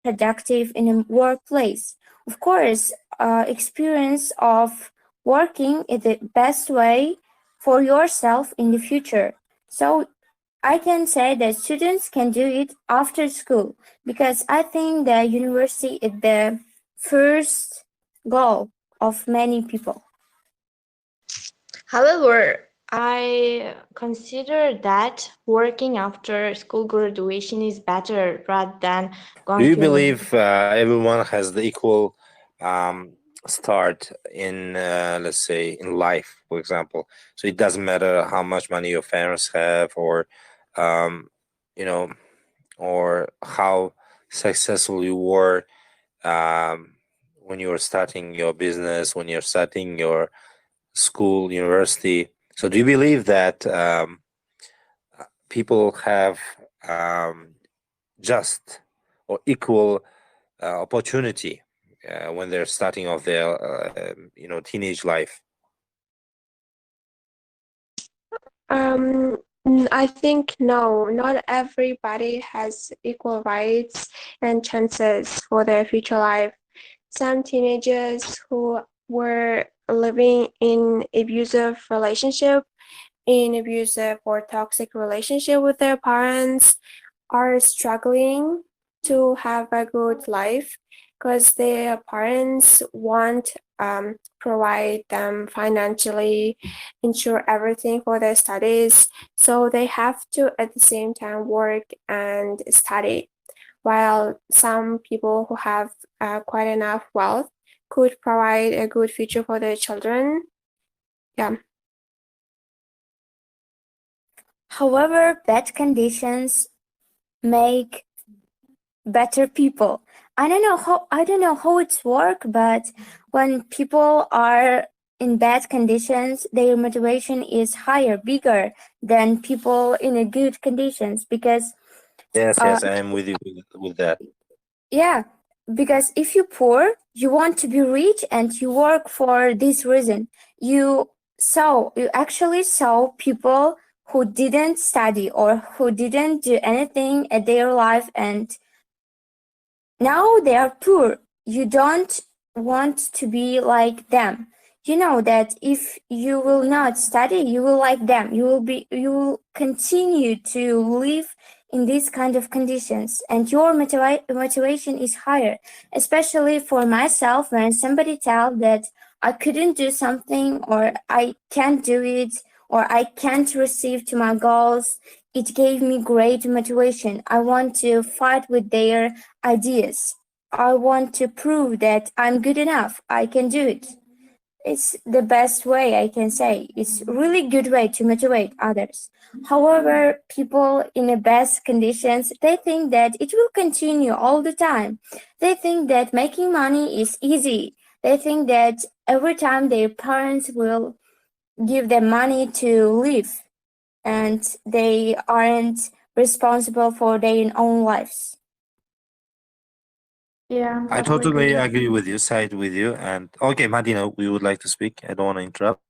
productive in a workplace. Of course, experience of working is the best way for yourself in the future. So I can say that students can do it after school because I think the university is the first goal of many people. However, I consider that working after school graduation is better rather than Do you going to believe everyone has the equal start in, let's say, in life, for example? So it doesn't matter how much money your parents have, or um, you know, or how successful you were when you were starting your business, when you're starting your school, university. So do you believe that people have just or equal opportunity when they're starting off their teenage life? I think no, not everybody has equal rights and chances for their future life. Some teenagers who were living in abusive or toxic relationship with their parents are struggling to have a good life because their parents won't provide them financially, ensure everything for their studies. So they have to at the same time work and study. While some people who have quite enough wealth could provide a good future for their children. Yeah. However, bad conditions make better people. I don't know how it's work, but when people are in bad conditions, their motivation is higher, bigger than people in a good conditions because Yes, I am with you with that. yeah, because if you're poor, you want to be rich and you work for this reason. You actually saw people who didn't study or who didn't do anything at their life and now they are poor. You don't want to be like them. You know that if you will not study, you will like them. You will continue to live in these kind of conditions and your motivation is higher, especially for myself when somebody tells that I couldn't do something or I can't do it or I can't receive to my goals. It gave me great motivation. I want to fight with their ideas. I want to prove that I'm good enough. I can do it. It's the best way I can say. It's really good way to motivate others. However, people in the best conditions, they think that it will continue all the time. They think that making money is easy. They think that every time their parents will give them money to live and they aren't responsible for their own lives. Yeah, I totally agree with you, side with you. And okay, Madina, we would like to speak. I don't want to interrupt.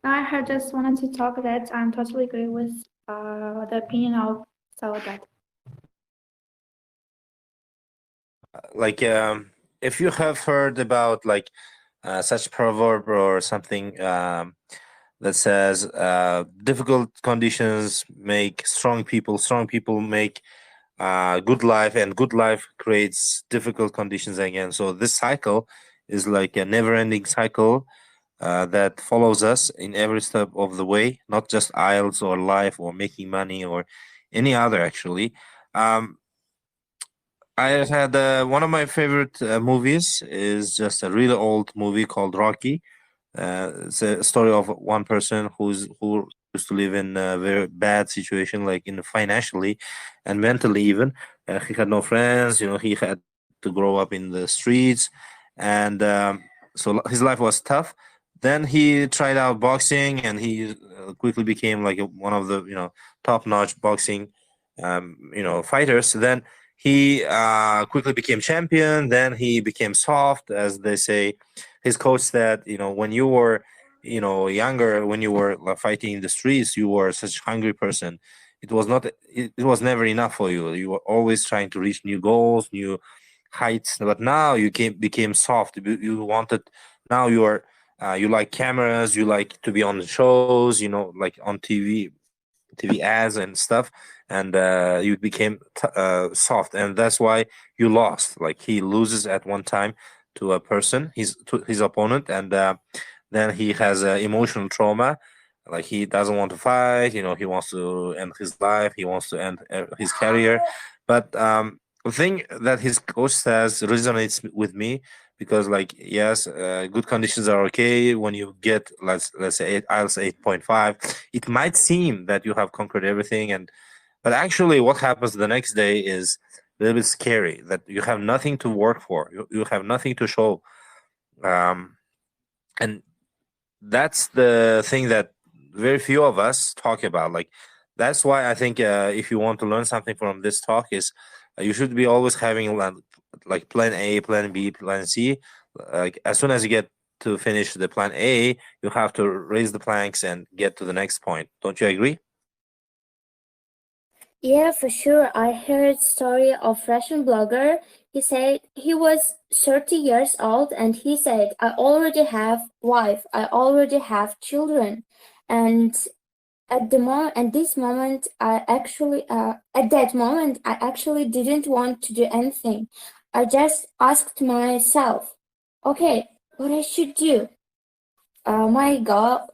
I had just wanted to talk that I'm totally agree with the opinion of Sawadat. Like, if you have heard about like such proverb or something that says difficult conditions make strong people make good life, and good life creates difficult conditions again. So this cycle is like a never-ending cycle that follows us in every step of the way, not just IELTS or life or making money or any other actually. I had one of my favorite movies is just a really old movie called Rocky. It's a story of one person who used to live in a very bad situation, like in financially and mentally even. He had no friends, he had to grow up in the streets, and so his life was tough. Then he tried out boxing, and he quickly became like one of the top-notch boxing fighters. Then he quickly became champion. Then he became soft, as they say. His coach said, when you were, younger, when you were fighting in the streets, you were such a hungry person. it was not it was never enough for you. You were always trying to reach new goals, new heights. But now you became soft. You wanted, now you are you like cameras, you like to be on the shows, like on TV ads and stuff, and you became soft, and that's why you lost. Like he loses at one time to a person, his opponent, and then he has emotional trauma. Like he doesn't want to fight. He wants to end his life. He wants to end his career. But the thing that his coach says resonates with me, because like, yes, good conditions are okay when you get, let's say IELTS 8.5. It might seem that you have conquered everything, but actually what happens the next day is a little bit scary, that you have nothing to work for. You have nothing to show. And that's the thing that very few of us talk about. Like, that's why I think if you want to learn something from this talk is you should be always having like plan A, plan B, plan C. Like as soon as you get to finish the plan A, you have to raise the planks and get to the next point. Don't you agree? Yeah, for sure. I heard story of Russian blogger. He said he was 30 years old and he said, I already have wife, I already have children. And at this moment, at that moment, I actually didn't want to do anything. I just asked myself, okay, what I should do? My God,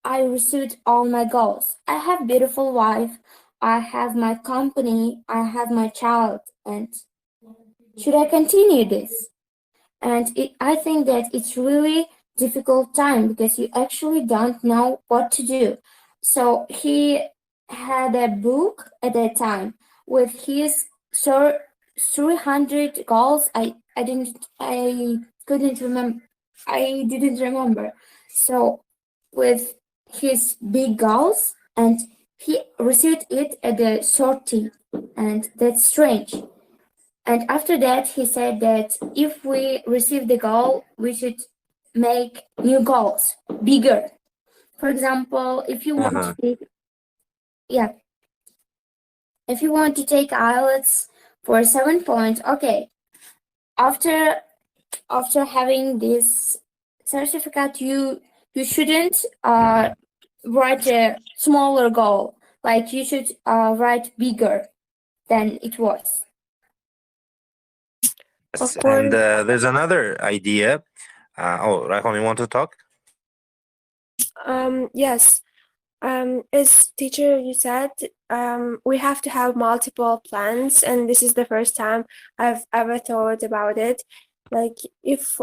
I received all my goals. I have beautiful wife. I have my company. I have my child. And should I continue this? And I think that it's really difficult time because you actually don't know what to do. So he had a book at that time with his 300 goals. I didn't remember. So with his big goals, and he received it at the 30, and that's strange. And after that, he said that if we receive the goal, we should make new goals, bigger. For example, if you want to take, if you want to take IELTS for 7 points, okay. After having this certificate, you shouldn't write a smaller goal. Like you should write bigger than it was. Yes, Of course. and there's another idea. Rahon, you want to talk? Yes. As teacher, you said, we have to have multiple plans, and this is the first time I've ever thought about it. Like if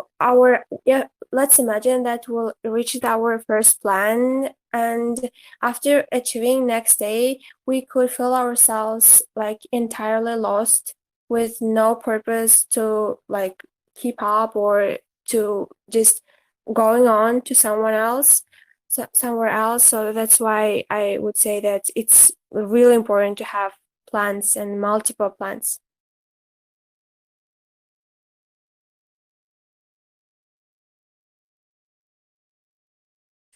let's imagine that we'll reach our first plan, and after achieving next day, we could feel ourselves like entirely lost with no purpose to like keep up or to just going on to somewhere else. So that's why I would say that it's really important to have plans and multiple plans.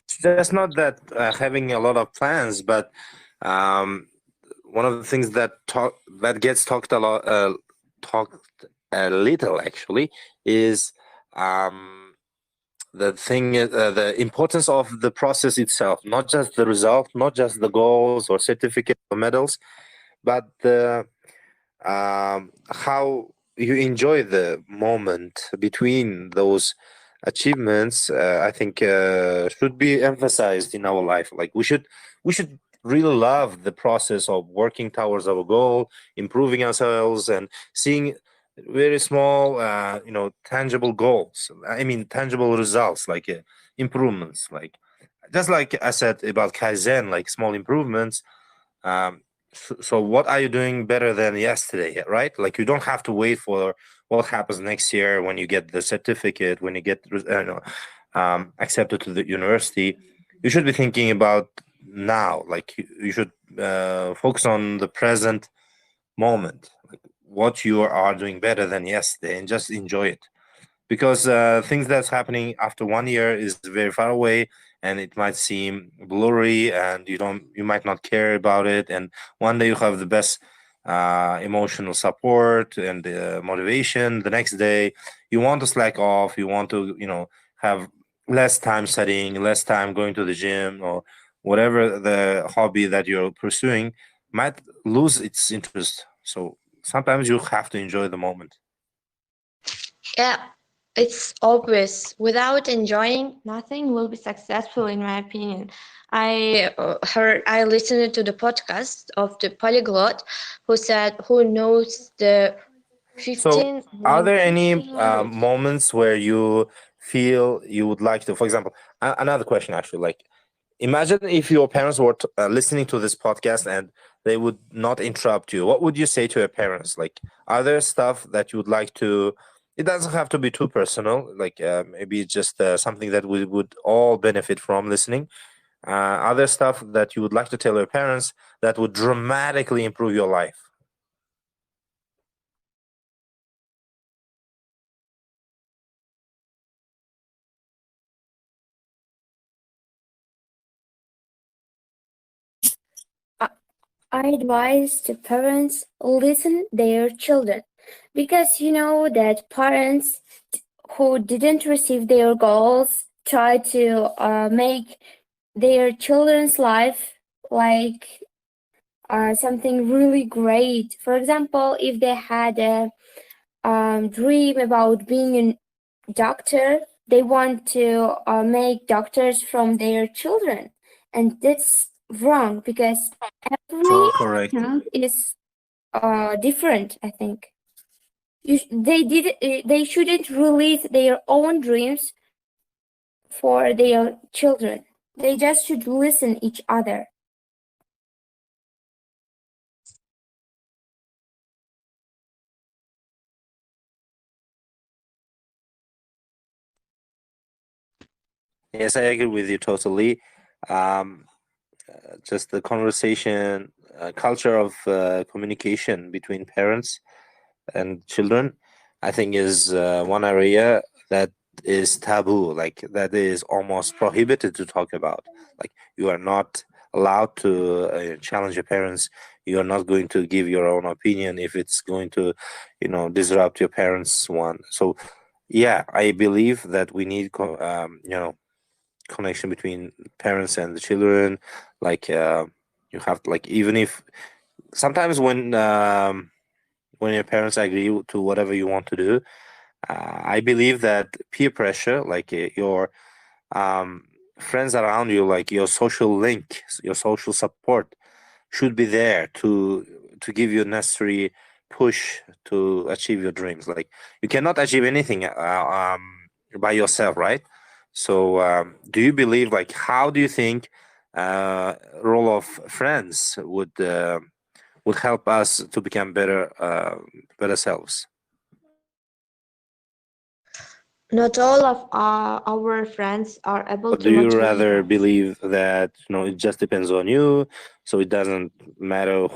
It's just not that having a lot of plans, but one of the things that gets talked a lot, talked a little actually, is the thing is the importance of the process itself, not just the result, not just the goals or certificates or medals, but the how you enjoy the moment between those achievements. I think should be emphasized in our life. Like we should really love the process of working towards our goal, improving ourselves, and seeing very small tangible goals. I mean tangible results, like improvements, like just like I said about Kaizen, like small improvements. So what are you doing better than yesterday, right? Like you don't have to wait for what happens next year when you get the certificate, when you get accepted to the university. You should be thinking about now. Like you should focus on the present moment, like what you are doing better than yesterday, and just enjoy it. Because things that's happening after 1 year is very far away, and it might seem blurry, and you might not care about it. And one day you have the best emotional support and motivation. The next day you want to slack off. You want to have less time studying, less time going to the gym, or whatever the hobby that you're pursuing might lose its interest. So sometimes you have to enjoy the moment. Yeah, it's obvious. Without enjoying, nothing will be successful, in my opinion. I listened to the podcast of the polyglot who said, who knows the So 15 are there any languages. moments where you feel you would like to, for example, another question actually, like, imagine if your parents were listening to this podcast and they would not interrupt you. What would you say to your parents? Like, are there stuff that you would like to? It doesn't have to be too personal. Like, maybe just something that we would all benefit from listening. Are there stuff that you would like to tell your parents that would dramatically improve your life? I advise the parents listen their children, because you know that parents who didn't receive their goals try to make their children's life like something really great. For example, if they had a dream about being a doctor, they want to make doctors from their children, and that's wrong, because every Correct. child is different. I think they shouldn't release their own dreams for their children. They just should listen each other. Yes, I agree with you totally. Um, just the conversation, culture of communication between parents and children, I think is one area that is taboo, like that is almost prohibited to talk about. Like, you are not allowed to challenge your parents. You are not going to give your own opinion if it's going to, disrupt your parents' one. So, yeah, I believe that we need, connection between parents and the children. Like, you have to, like, even if sometimes when your parents agree to whatever you want to do, I believe that peer pressure, like your friends around you, like your social link, your social support, should be there to give you necessary push to achieve your dreams. Like, you cannot achieve anything by yourself, right? So, do you believe, like, how do you think role of friends would help us to become better selves? Not all of our friends are able Or to do you motivate rather us. believe that it just depends on you, so it doesn't matter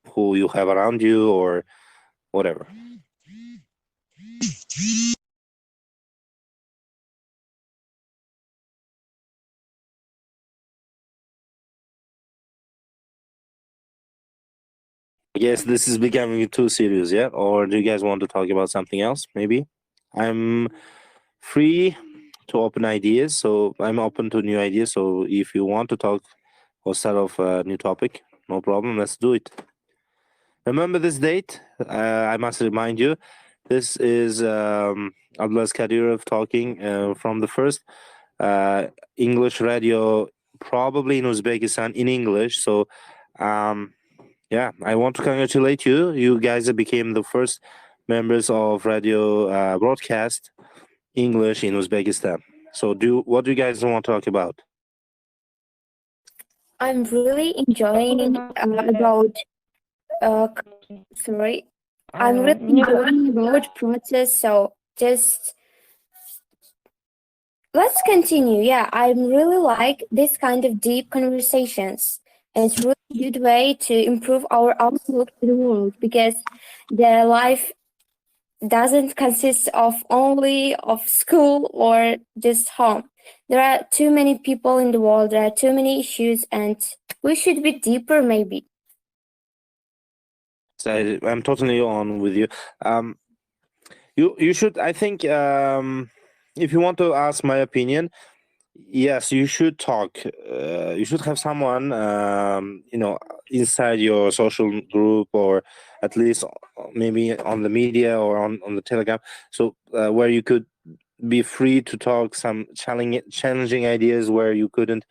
who you have around you or whatever? I guess this is becoming too serious, yeah? Or do you guys want to talk about something else? Maybe I'm free to open ideas, so I'm open to new ideas. So if you want to talk or start off a new topic, no problem. Let's do it. Remember this date. I must remind you. This is Abdulaz Kadyrov talking from the first English radio, probably in Uzbekistan, in English. So, yeah, I want to congratulate you. You guys became the first members of radio broadcast English in Uzbekistan. So, what do you guys want to talk about? I'm really enjoying about sorry. I'm really enjoying about process. So just let's continue. Yeah, I really like this kind of deep conversations. And it's really good way to improve our outlook to the world, because the life doesn't consist of only of school or just home. There are too many people in the world, there are too many issues, and we should be deeper maybe. So I'm totally on with you. Um, you should. I think if you want to ask my opinion, yes, you should talk. You should have someone, inside your social group, or at least maybe on the media or on the Telegram, so where you could be free to talk some challenging ideas where you couldn't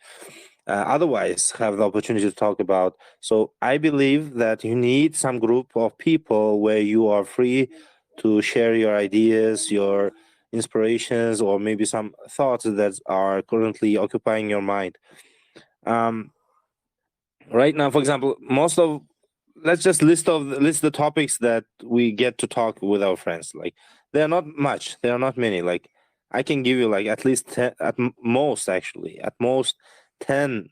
otherwise have the opportunity to talk about. So I believe that you need some group of people where you are free to share your ideas, your inspirations, or maybe some thoughts that are currently occupying your mind. Um, right now, for example, let's just list the topics that we get to talk with our friends. Like, they're not much, there are not many. Like, I can give you like at least 10, most, actually at most 10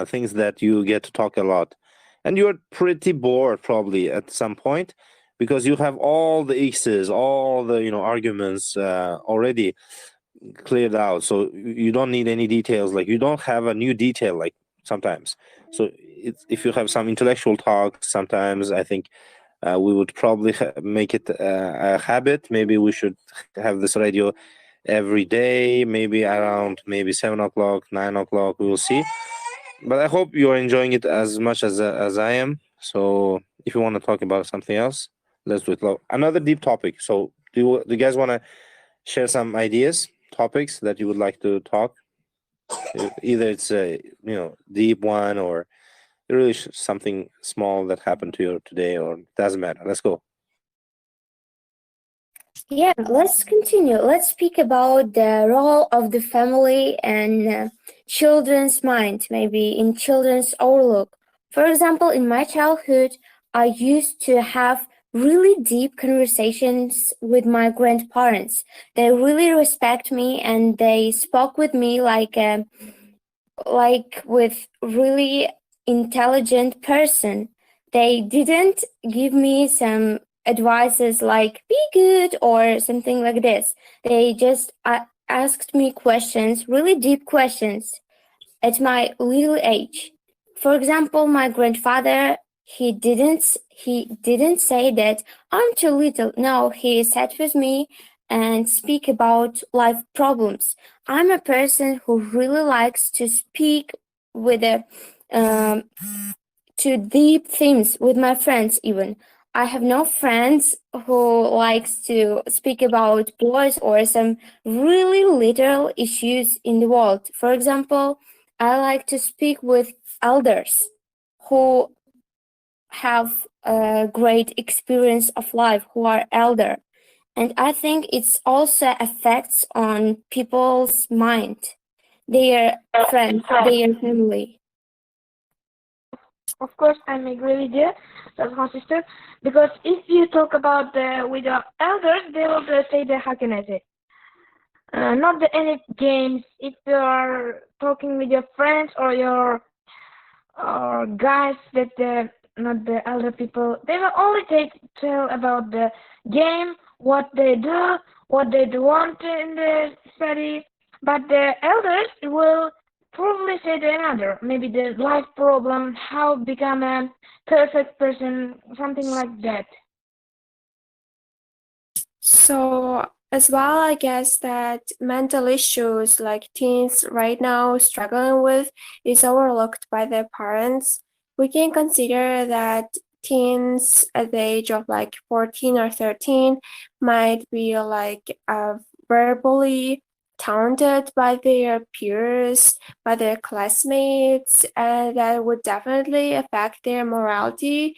things that you get to talk a lot, and you're pretty bored probably at some point, because you have all the issues, all the arguments already cleared out, so you don't need any details. Like, you don't have a new detail, like, sometimes. So if you have some intellectual talk, sometimes I think we would probably make it a habit. Maybe we should have this radio every day, maybe around maybe 7 o'clock, 9 o'clock. We will see. But I hope you are enjoying it as much as I am. So if you want to talk about something else, let's do it. Another deep topic. So do you guys want to share some ideas, topics that you would like to talk? Either it's a deep one, or really something small that happened to you today, or doesn't matter. Let's go. Yeah, let's continue. Let's speak about the role of the family and children's mind, maybe in children's outlook. For example, in my childhood, I used to have really deep conversations with my grandparents. They really respect me and they spoke with me like with really intelligent person. They didn't give me some advices like be good or something like this. They just asked me questions, really deep questions at my little age. For example, my grandfather, he didn't say that I'm too little. No, he sat with me and speak about life problems. I'm a person who really likes to speak with um, to deep themes with my friends even. I have no friends who likes to speak about boys or some really little issues in the world. For example, I like to speak with elders who have a great experience of life, who are elder. And I think it's also affects on people's mind, their friends, their family. Of course, I'm agree with you, that's my sister. Because if you talk about with your elders, they will say the how can I say? Not the any games. If you are talking with your friends or your guys that not the elder people, they will only tell about the game, what they do, what they do want in the study. But the elders will probably say the another, maybe the life problem, how become a perfect person, something like that. So as well, I guess that mental issues like teens right now struggling with is overlooked by their parents. We can consider that teens at the age of like 14 or 13 might be like verbally taunted by their peers, by their classmates, and that would definitely affect their morality.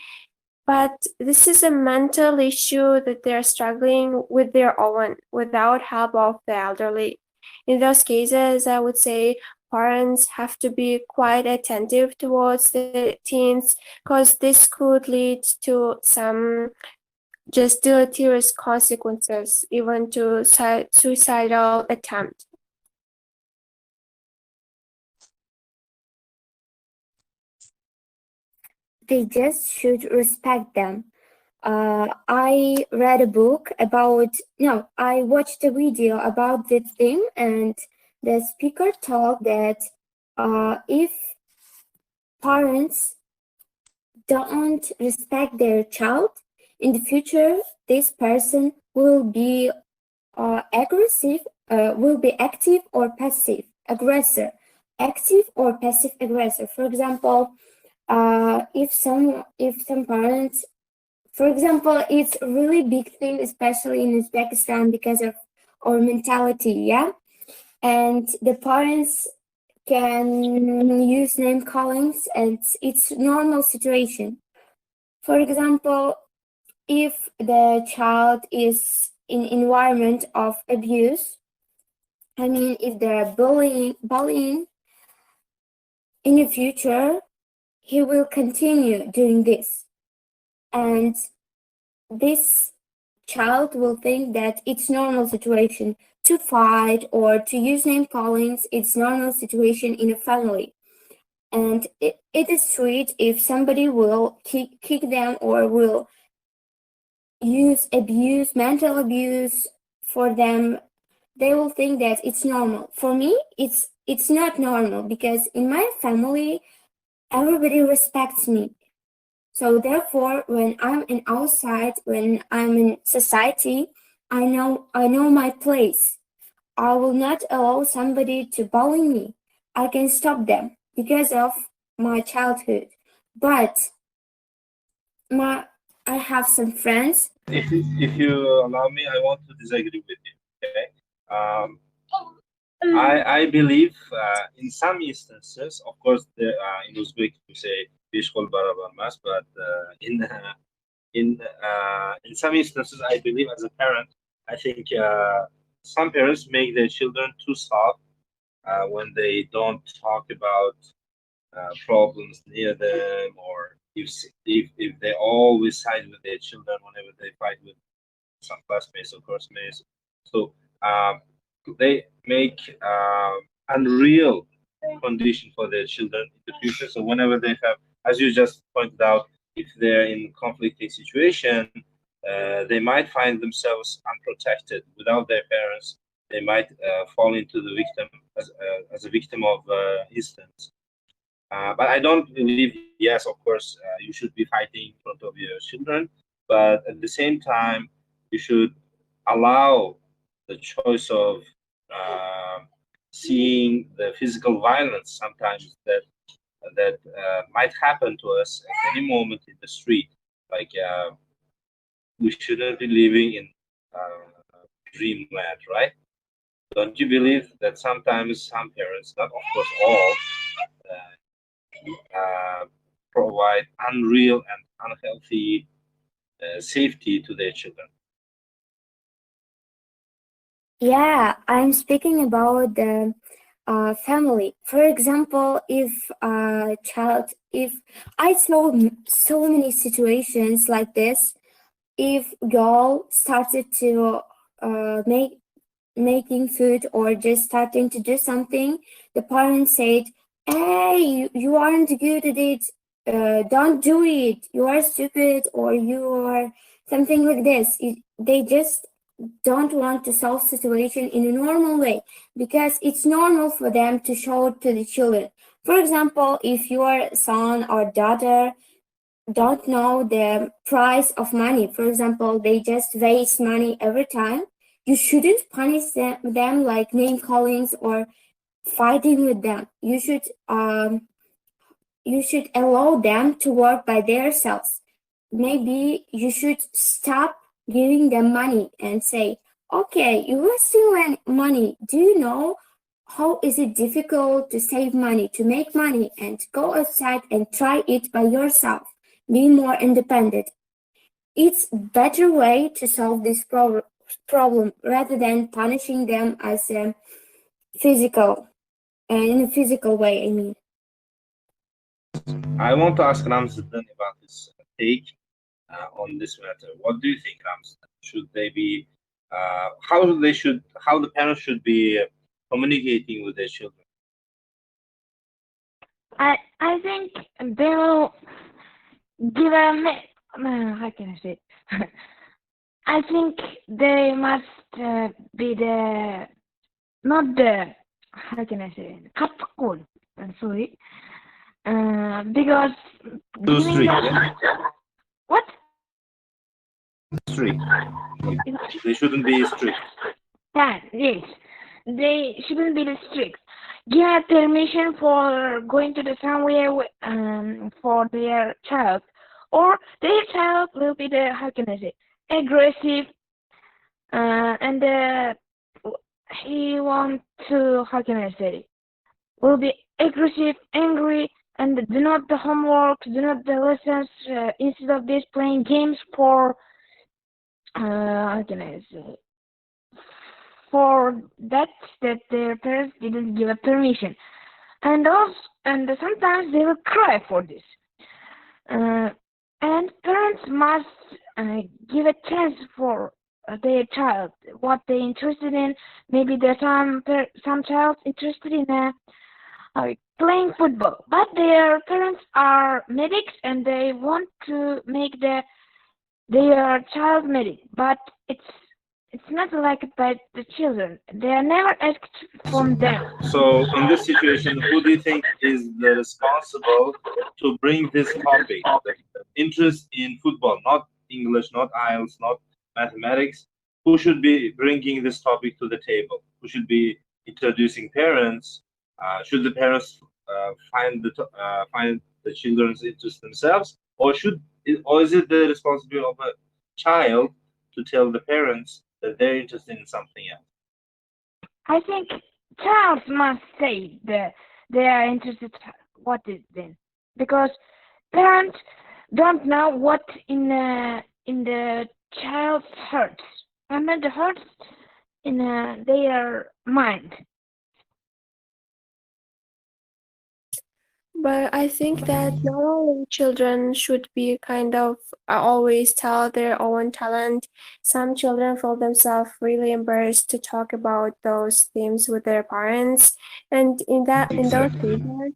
But this is a mental issue that they're struggling with their own without help of the elderly. In those cases, I would say parents have to be quite attentive towards the teens because this could lead to some just deleterious consequences, even to suicidal attempt. They just should respect them. I read a book about, no, I watched a video about this thing, and the speaker told that if parents don't respect their child, in the future, this person will be aggressive, will be active or passive aggressor, active or passive aggressor. For example, if some parents, for example, it's a really big thing, especially in Uzbekistan, because of our mentality, yeah. And the parents can use name callings, and it's normal situation. For example, if the child is in environment of abuse, I mean, if they're bullying in the future, he will continue doing this. And this child will think that it's normal situation to fight or to use name callings. It's normal situation in a family. And it is sweet if somebody will kick them or will use abuse, mental abuse for them. They will think that it's normal. For me, it's not normal, because in my family, everybody respects me. So therefore, when I'm in outside, when I'm in society, I know my place. I will not allow somebody to bully me. I can stop them because of my childhood. But I have some friends. If you allow me, I want to disagree with you. Okay. I believe in some instances, of course, in Uzbek we say "Bishkol barabar mas," but in some instances, I believe as a parent, I think some parents make their children too soft when they don't talk about problems near them, or if they always side with their children whenever they fight with some classmates or course-mates. So they make unreal condition for their children in the future. So whenever they have, as you just pointed out, if they're in conflicting situation, they might find themselves unprotected without their parents. They might fall into the victim as a victim of instance. But I don't believe, yes, of course, you should be fighting in front of your children, but at the same time, you should allow the choice of seeing the physical violence sometimes that might happen to us at any moment in the street. Like we shouldn't be living in dreamland, right? Don't you believe that sometimes some parents, not of course all, provide unreal and unhealthy safety to their children? Yeah, I'm speaking about the family. For example, if I saw so many situations like this, if girl started to making food or just starting to do something, the parents said, "Hey, you aren't good at it. Don't do it. You are stupid, or you are something like this." They just don't want to solve situation in a normal way, because it's normal for them to show it to the children. For example, if your son or daughter don't know the price of money, for example, they just waste money every time, you shouldn't punish them like name callings or fighting with them. You should allow them to work by themselves. Maybe you should stop giving them money and say, "Okay, you are stealing money. Do you know how is it difficult to save money, to make money, and go outside and try it by yourself? Be more independent." It's a better way to solve this problem rather than punishing them as a physical, in a physical way, I mean. I want to ask Ramzan about his take on this matter. What do you think, Ramzan? Should they be how the parents should be communicating with their children? I think they'll give a how can I say it? I think they must be the not the how can I say kapkul. Sorry, because Too giving strict, the yeah? what? Strict. They shouldn't be strict. Yeah, yes, they shouldn't be strict. Give a permission for going to the somewhere for their child, or their child will be the how can I say aggressive, and he want to how can I say will be aggressive, angry, and do not the homework, do not the lessons. Instead of this, playing games for how can I say for that their parents didn't give a permission, and also and sometimes they will cry for this. And parents must give a chance for their child what they interested in. Maybe there's some child interested in playing football, but their parents are medics and they want to make their child medic, but it's not like by the children. They are never asked from them. So in this situation, who do you think is the responsible to bring this topic, the interest in football, not English, not IELTS, not mathematics? Who should be bringing this topic to the table? Who should be introducing parents? Should the parents find the children's interest themselves, or is it the responsibility of a child to tell the parents that they're interested in something else? I think child must say that they are interested what is then, because parents don't know what in the child's heart, and not the heart in their mind. But I think that not all children should be kind of always tell their own talent. Some children feel themselves really embarrassed to talk about those themes with their parents, and in those cases,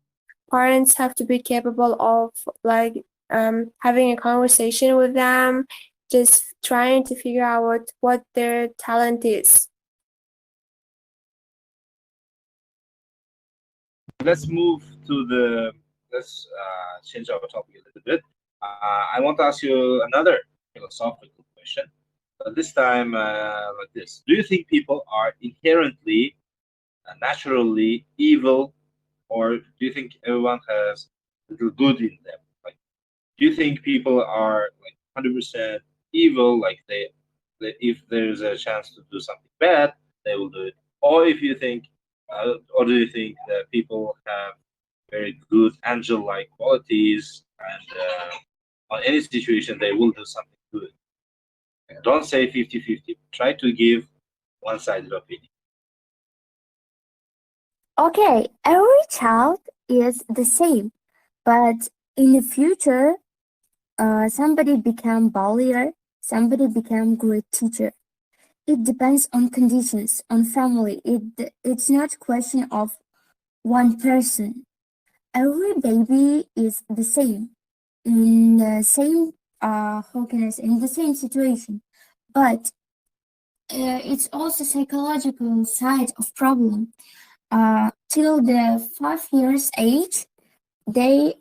parents have to be capable of like having a conversation with them, just trying to figure out what their talent is. Let's move to let's change our topic a little bit. I want to ask you another philosophical question, but this time like this. Do you think people are inherently, naturally evil, or do you think everyone has a little good in them? Like, do you think people are like 100% evil, like they if there's a chance to do something bad, they will do it? Or if you think or do you think that people have very good angel-like qualities, and on any situation they will do something good? Don't say 50-50. Try to give one-sided opinion. Okay, every child is the same, but in the future, somebody become bullier, somebody become great teacher. It depends on conditions, on family. It's not a question of one person. Every baby is the same, in the same how can I say, in the same situation, but it's also psychological side of problem. Till the 5 years age, they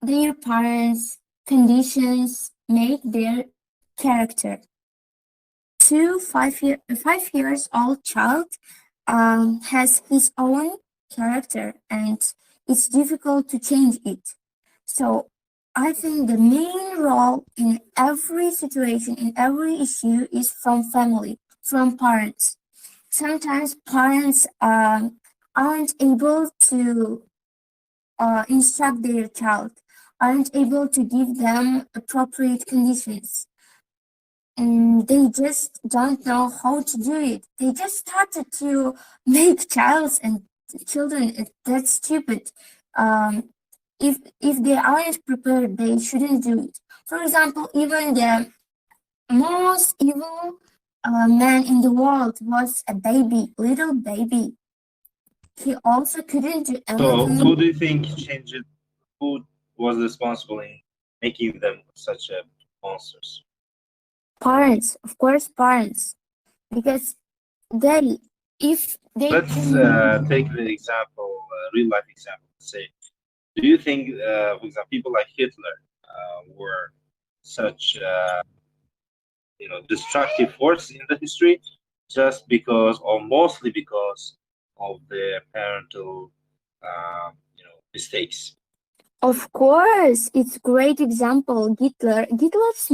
their parents conditions make their character. 5 years old child has his own character, and it's difficult to change it. So I think the main role in every situation, in every issue, is from family, from parents. Sometimes parents aren't able to instruct their child, aren't able to give them appropriate conditions. And they just don't know how to do it. They just started to make children. That's stupid. If they aren't prepared, they shouldn't do it. For example, even the most evil man in the world was a baby, little baby. He also couldn't do So anything. who do you think changed it? Who was responsible in making them such monsters? Parents, of course, parents, because they, if they Let's can, take the example, real life example. Say, do you think, for example, people like Hitler were such destructive force in the history just because, or mostly because of their parental mistakes? of course, it's great example. Hitler's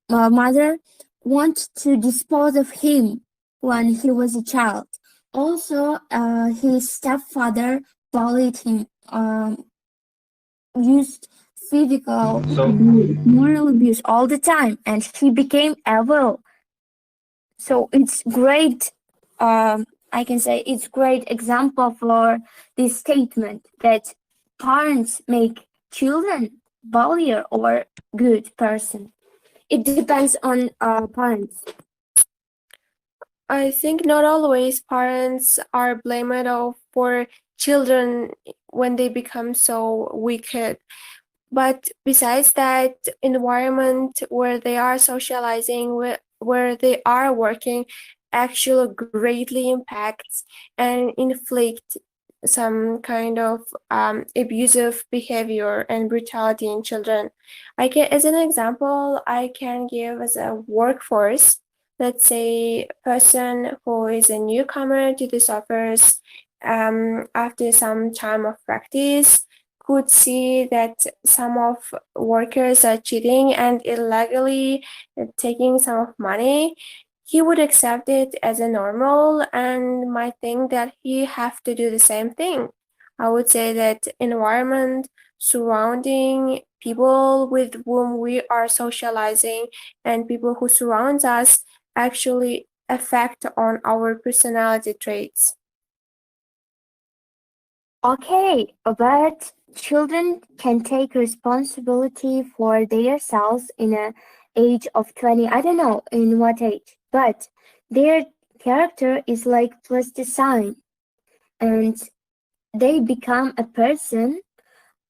mother wanted to dispose of him when he was a child. Also, his stepfather bullied him, used physical So abuse, moral abuse all the time, and he became evil. So it's great. I can say it's great example for this statement that parents make children bullier or good person. It depends on parents. I think not always parents are blamed for children when they become so wicked. But besides that, environment where they are socializing, where they are working, actually greatly impacts and inflict some kind of abusive behavior and brutality in children. As an example, I can give as a workforce. Let's say a person who is a newcomer to this office, after some time of practice, could see that some of workers are cheating and illegally taking some of money. He would accept it as a normal and might think that he have to do the same thing. I would say that environment surrounding people with whom we are socializing and people who surrounds us actually affect on our personality traits. Okay, but children can take responsibility for themselves in a age of 20. I don't know in what age, but their character is like plasticine, and they become a person,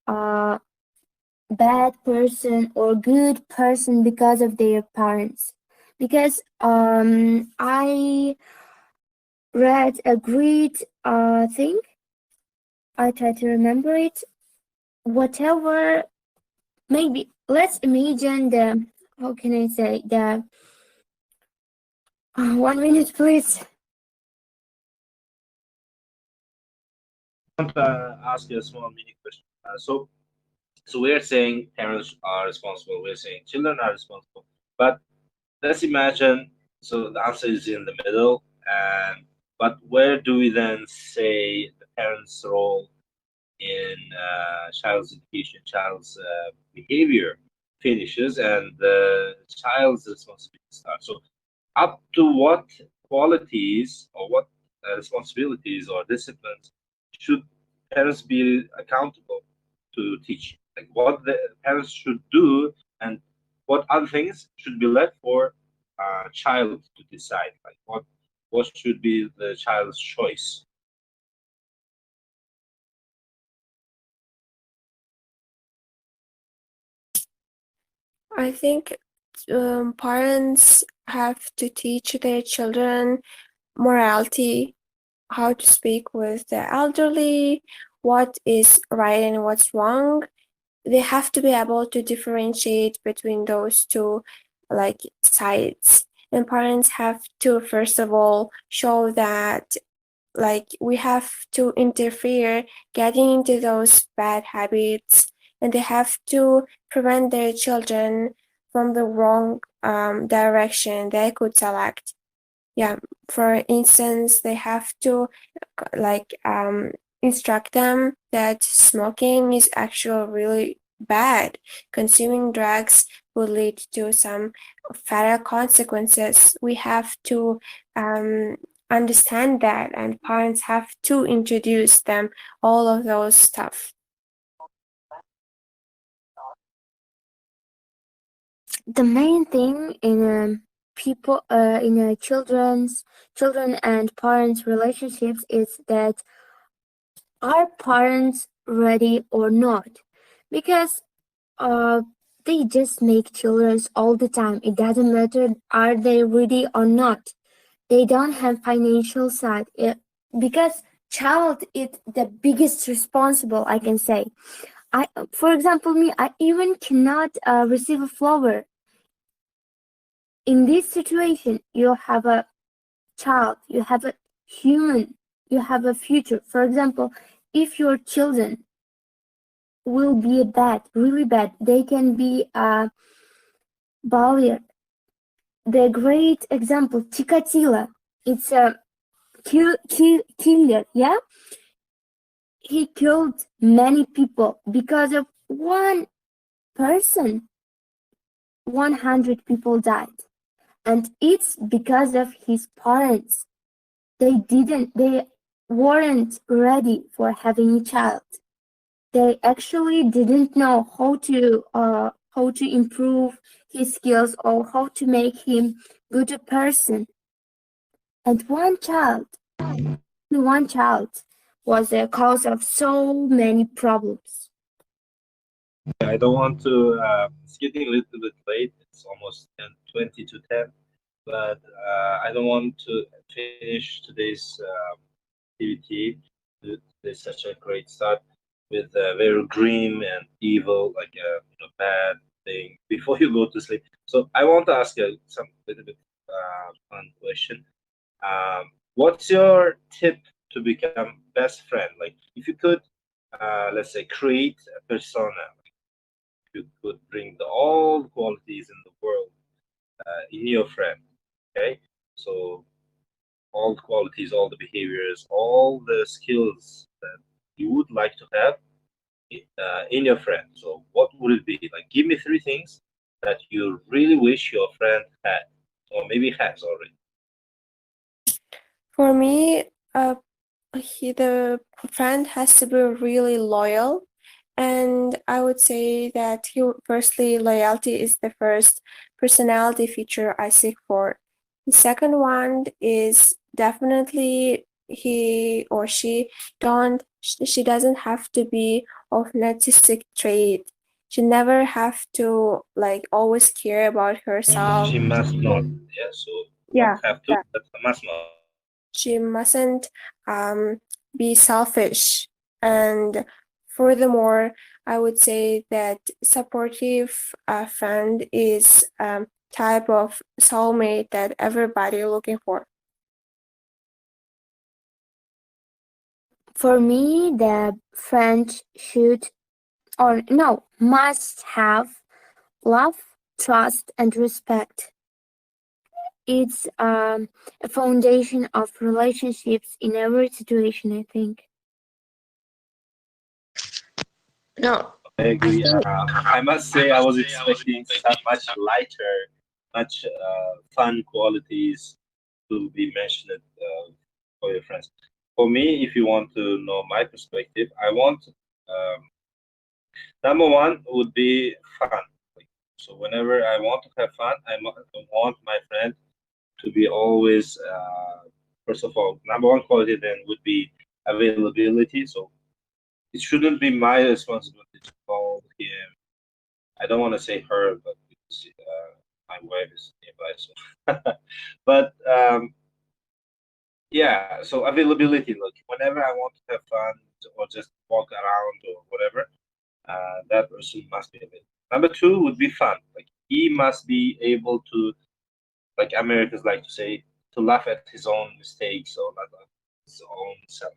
a bad person or good person because of their parents. Because I read a great thing. I try to remember it. Whatever, maybe let's imagine the, how can I say, the 1 minute, please. I want to ask you a small mini question. So we're saying parents are responsible. We're saying children are responsible. But let's imagine. So the answer is in the middle. And but where do we then say the parents' role in child's education, child's behavior finishes, and the child's responsibility starts? So up to what qualities or what responsibilities or disciplines should parents be accountable to teach? Like what the parents should do, and what other things should be left for a child to decide? Like what should be the child's choice? I think parents have to teach their children morality, how to speak with the elderly, what is right and what's wrong. They have to be able to differentiate between those two like sides. And parents have to first of all show that like we have to interfere getting into those bad habits, and they have to prevent their children from the wrong direction they could select. Yeah, for instance, they have to like instruct them that smoking is actually really bad. Consuming drugs will lead to some fatal consequences. We have to understand that, and parents have to introduce them all of those stuff. The main thing in children and parents relationships is that are parents ready or not? Because uh, they just make children all the time. It doesn't matter are they ready or not. They don't have financial side because child is the biggest responsible, I can say. For example, me, I even cannot receive a flower. In this situation, you have a child, you have a human, you have a future. For example, if your children will be bad, really bad, they can be a barrier. The great example, Chikatilo, it's a killer, yeah? He killed many people because of one person. 100 people died. And it's because of his parents. They weren't ready for having a child. They actually didn't know how to improve his skills or how to make him good a person. And one child was the cause of so many problems. I don't want to. It's getting a little bit late. It's almost 20 to 10, but I don't want to finish today's activity. There's such a great start with very grim and evil, like a bad thing before you go to sleep. So I want to ask you some little bit fun question. What's your tip to become best friend? Like if you could, let's say, create a persona, you could bring all the qualities in the world in your friend. Okay, so all the qualities, all the behaviors, all the skills that you would like to have in your friend. So what would it be? Like, give me 3 things that you really wish your friend had, or maybe has already. For me, the friend has to be really loyal. And I would say that firstly, loyalty is the first personality feature I seek for. The second one is definitely he or she doesn't have to be of narcissistic trait. She never have to like always care about herself. She must not. Yeah. So Yeah, not have to, but must not. she mustn't be selfish. And furthermore, I would say that supportive friend is type of soulmate that everybody looking for. For me, the friend must have love, trust, and respect. It's a foundation of relationships in every situation, I think. No, I agree. I must say, I was expecting some much lighter, much fun qualities to be mentioned for your friends. For me, if you want to know my perspective, I want number one would be fun. So whenever I want to have fun, I want my friend to be always. First of all, number one quality then would be availability. So it shouldn't be my responsibility to call him. I don't want to say her, but because, my wife is nearby. So, but yeah. So availability. Look, whenever I want to have fun or just walk around or whatever, that person must be available. Number two would be fun. Like he must be able to, like Americans like to say, to laugh at his own mistakes or not at his own self.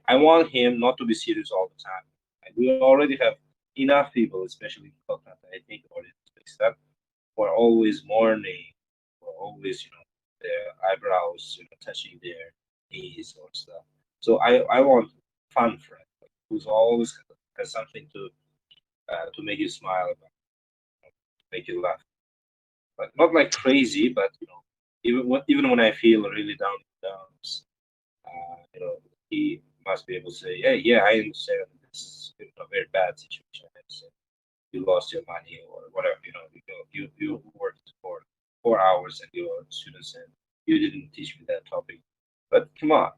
I want him not to be serious all the time. And we already have enough people, especially in Kolkata, I think, or in Pakistan, who are always mourning, or always, their eyebrows, touching their knees or stuff. So I want fun friend who's always has something to make you smile about, make you laugh. But not like crazy, but even when I feel really down in the dumps, he must be able to say, "Hey, yeah, I understand. This is a very bad situation. I understand. You lost your money or whatever. You worked for 4 hours and your student said you didn't teach me that topic. But come on,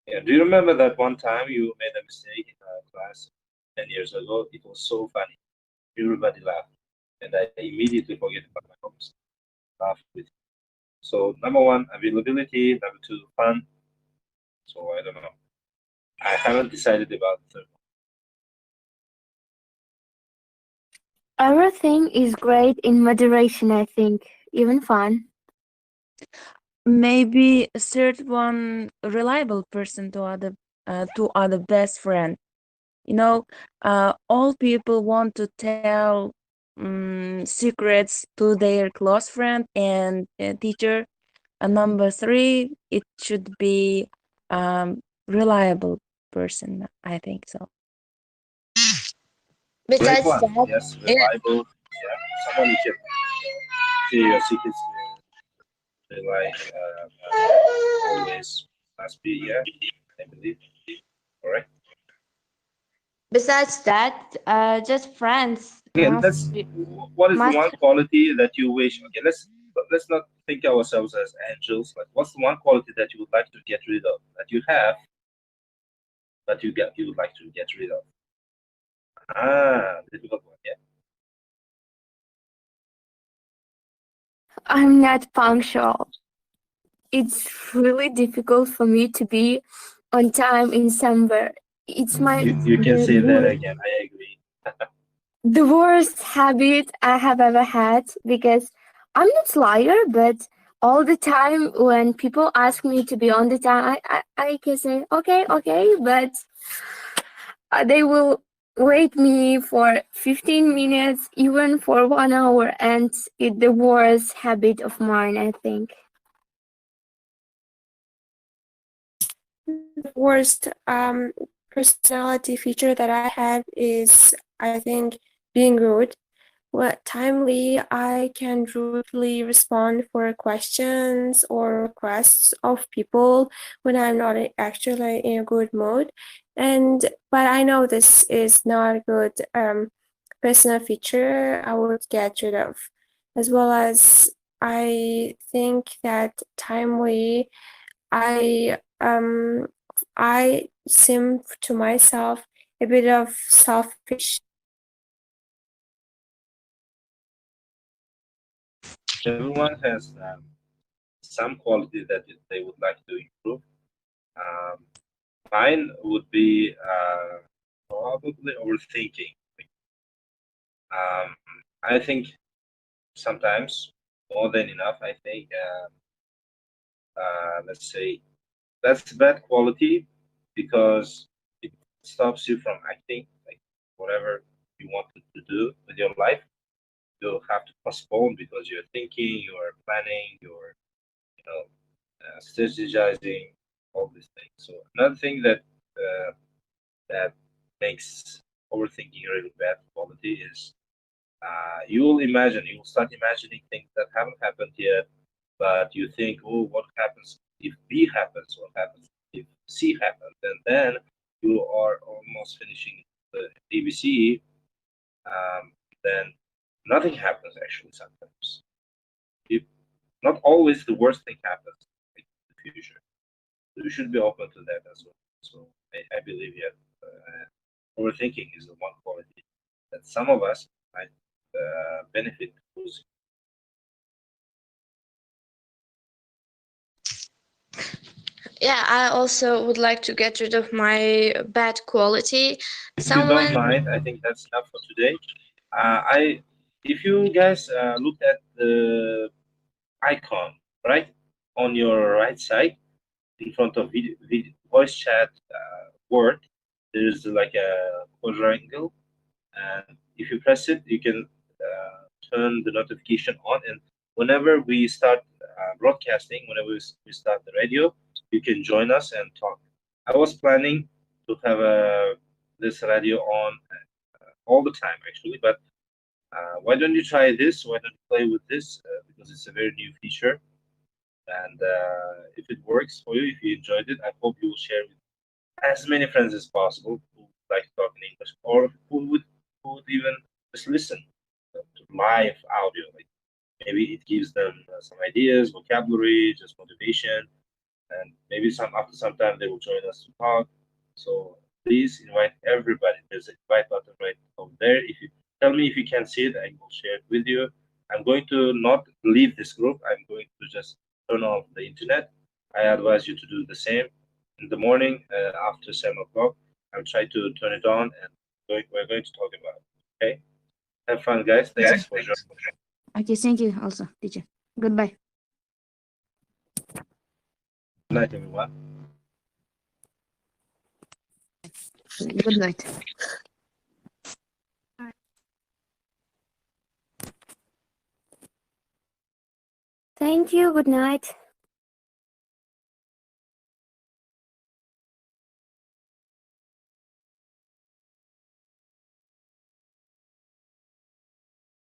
yeah. Do you remember that one time you made a mistake in a class 10 years ago? It was so funny. everybody laughed, and I immediately forget about my hopes, laugh with. So number one, availability. Number two, fun. So I don't know. I haven't decided about the third one. Everything is great in moderation, I think. Even fun. Maybe a third one, reliable person to other best friend. You know, all people want to tell secrets to their close friend and teacher. And number three, it should be reliable person. I think so. Great Besides one. that, Yes, yeah, reliable. Yeah, someone you can share your secrets with. They like always must be. Yeah, I believe. Correct. besides that, just friends Okay, let's. What is the must one quality that you wish? Okay, let's not think ourselves as angels. Like, what's the one quality that you would like to get rid of that you have, but you would like to get rid of? Ah, difficult one. Yeah. I'm not punctual. It's really difficult for me to be on time in somewhere. It's my You can say that again. I agree. the worst habit I have ever had because I'm not liar, but all the time when people ask me to be on the time, I can say okay, but they will wait me for 15 minutes, even for 1 hour, and it's the worst habit of mine, I think. The worst personality feature that I have is, I think, being rude. What timely I can rudely respond for questions or requests of people when I'm not actually in a good mood. But I know this is not a good personal feature I would get rid of. As well as I think that timely I seem to myself a bit of selfish. Everyone has some quality that they would like to improve. Um, Mine would be probably overthinking. Um, I think sometimes more than enough. I think let's say that's bad quality because it stops you from acting, like whatever you wanted to do with your life. You'll have to postpone because you're thinking, you're planning, you're strategizing, all these things. So another thing that makes overthinking a really bad quality is you will start imagining things that haven't happened yet, but you think, oh, what happens if B happens? What happens if C happens? And then you are almost finishing the ABC, then nothing happens actually sometimes. If, not always the worst thing happens in the future. You should be open to that as well. So I believe, yeah, overthinking is the one quality that some of us might benefit losing. yeah, I also would like to get rid of my bad quality. If you don't mind, I think that's enough for today. If you guys look at the icon right on your right side in front of video voice chat word, there's like a quadrangle, and if you press it, you can turn the notification on, and whenever we start broadcasting, whenever we start the radio, you can join us and talk. I was planning to have this radio on all the time actually, but why don't you try this? Why don't you play with this? Because it's a very new feature, and if it works for you, if you enjoyed it, I hope you will share with as many friends as possible who would like to talk in English, or who would even just listen to live audio. Like maybe it gives them some ideas, vocabulary, just motivation, and maybe after some time they will join us to talk. So please invite everybody. There's an invite button right over there. If you Tell me if you can see it. I will share it with you. I'm going to not leave this group. I'm going to just turn off the internet. I advise you to do the same in the morning after 7 o'clock. I'll try to turn it on and we're going to talk about it. Okay. Have fun, guys. Thanks for joining. Okay, thank you also, teacher. Goodbye. Good night, everyone. Good night. Thank you. Good night.